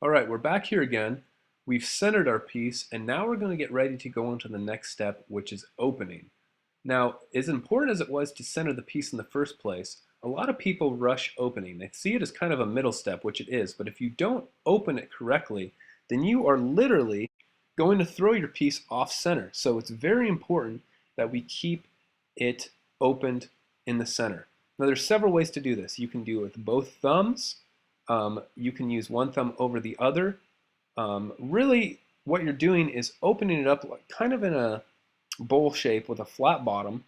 All right, we're back here again. We've centered our piece, and now we're going to get ready to go on to the next step, which is opening. Now, as important as it was to center the piece in the first place, a lot of people rush opening. They see it as kind of a middle step, which it is, but if you don't open it correctly, then you are literally going to throw your piece off center. So it's very important that we keep it opened in the center. Now, there's several ways to do this. You can do it with both thumbs. You can use one thumb over the other. Really, what you're doing is opening it up like kind of in a bowl shape with a flat bottom.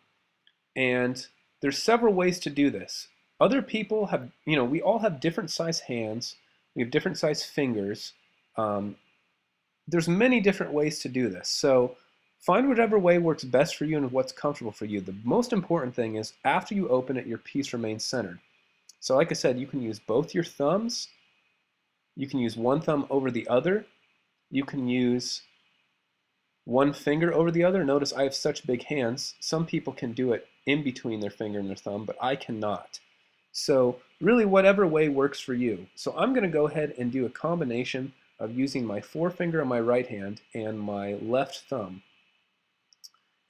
And there's several ways to do this. Other people have, we all have different size hands. We have different size fingers. There's many different ways to do this. So find whatever way works best for you and what's comfortable for you. The most important thing is after you open it, your piece remains centered. So like I said, you can use both your thumbs. You can use one thumb over the other. You can use one finger over the other. Notice I have such big hands. Some people can do it in between their finger and their thumb, but I cannot. So really whatever way works for you. So I'm going to go ahead and do a combination of using my forefinger on my right hand and my left thumb.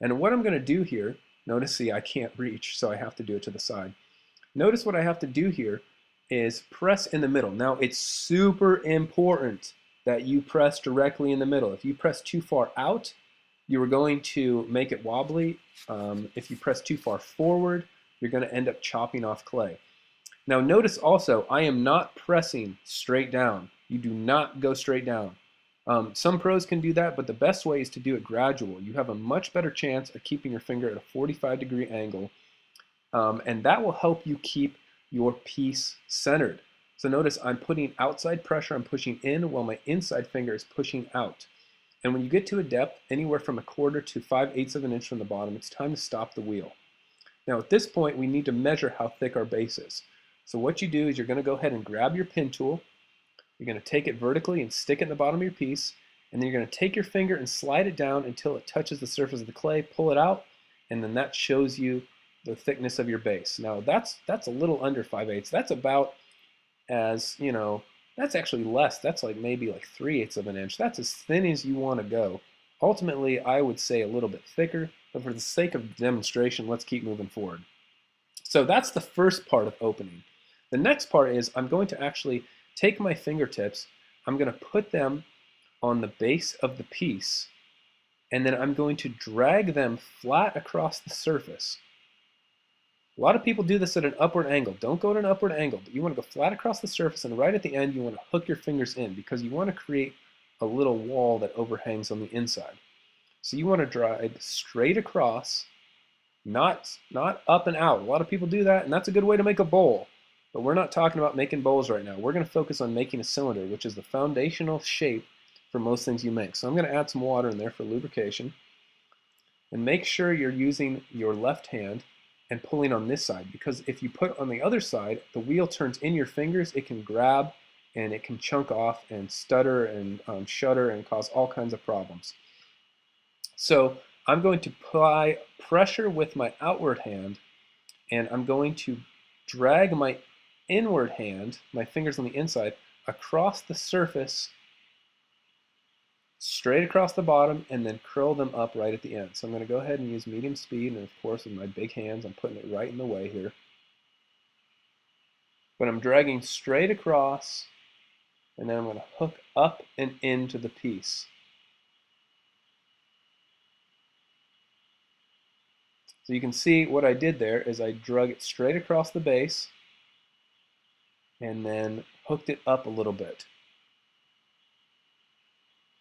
And what I'm going to do here, notice, see, I can't reach, so I have to do it to the side. Notice what I have to do here is press in the middle. Now it's super important that you press directly in the middle. If you press too far out, you are going to make it wobbly. If you press too far forward, you're going to end up chopping off clay. Now notice also, I am not pressing straight down. You do not go straight down. Some pros can do that, but the best way is to do it gradual. You have a much better chance of keeping your finger at a 45-degree angle, and that will help you keep your piece centered. So notice I'm putting outside pressure, I'm pushing in while my inside finger is pushing out. And when you get to a depth anywhere from 1/4 to 5/8 of an inch from the bottom, it's time to stop the wheel. Now at this point we need to measure how thick our base is. So what you do is you're going to go ahead and grab your pin tool. You're going to take it vertically and stick it in the bottom of your piece, and then you're going to take your finger and slide it down until it touches the surface of the clay, pull it out, and then that shows you the thickness of your base. Now that's a little under 5/8. That's about as, that's actually less. That's like maybe like 3/8 of an inch. That's as thin as you want to go. Ultimately, I would say a little bit thicker, but for the sake of demonstration, let's keep moving forward. So that's the first part of opening. The next part is I'm going to actually take my fingertips, I'm going to put them on the base of the piece, and then I'm going to drag them flat across the surface. A lot of people do this at an upward angle. Don't go at an upward angle, but you want to go flat across the surface, and right at the end you want to hook your fingers in because you want to create a little wall that overhangs on the inside. So you want to drag straight across, not up and out. A lot of people do that, and that's a good way to make a bowl. But we're not talking about making bowls right now. We're going to focus on making a cylinder, which is the foundational shape for most things you make. So I'm going to add some water in there for lubrication. And make sure you're using your left hand and pulling on this side, because if you put on the other side, the wheel turns in your fingers, it can grab and it can chunk off and stutter and shudder and cause all kinds of problems. So I'm going to apply pressure with my outward hand, and I'm going to drag my inward hand, my fingers on the inside, across the surface, straight across the bottom, and then curl them up right at the end. So I'm going to go ahead and use medium speed, and of course with my big hands I'm putting it right in the way here. But I'm dragging straight across, and then I'm going to hook up and into the piece. So you can see what I did there is I drug it straight across the base and then hooked it up a little bit.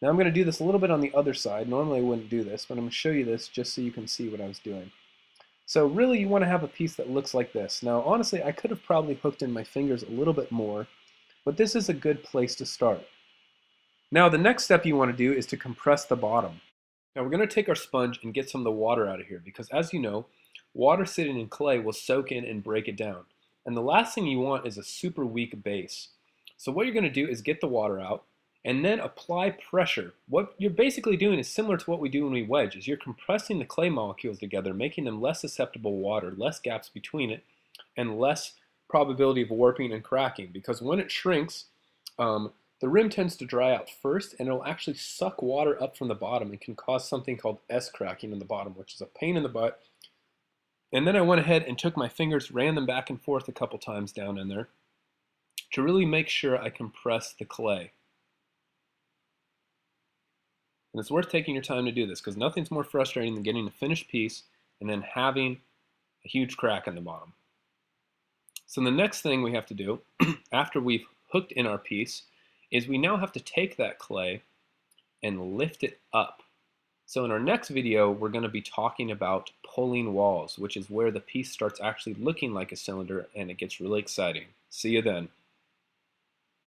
Now I'm going to do this a little bit on the other side. Normally I wouldn't do this, but I'm going to show you this just so you can see what I was doing. So really you want to have a piece that looks like this. Now honestly I could have probably hooked in my fingers a little bit more, but this is a good place to start. Now the next step you want to do is to compress the bottom. Now we're going to take our sponge and get some of the water out of here because, as you know, water sitting in clay will soak in and break it down. And the last thing you want is a super weak base. So what you're going to do is get the water out and then apply pressure. What you're basically doing is similar to what we do when we wedge, is you're compressing the clay molecules together, making them less susceptible to water, less gaps between it, and less probability of warping and cracking. Because when it shrinks, The rim tends to dry out first, and it'll actually suck water up from the bottom and can cause something called S-cracking in the bottom, which is a pain in the butt. And then I went ahead and took my fingers, ran them back and forth a couple times down in there to really make sure I compress the clay. And it's worth taking your time to do this because nothing's more frustrating than getting a finished piece and then having a huge crack in the bottom. So the next thing we have to do after we've hooked in our piece is we now have to take that clay and lift it up. So in our next video, we're going to be talking about pulling walls, which is where the piece starts actually looking like a cylinder and it gets really exciting. See you then.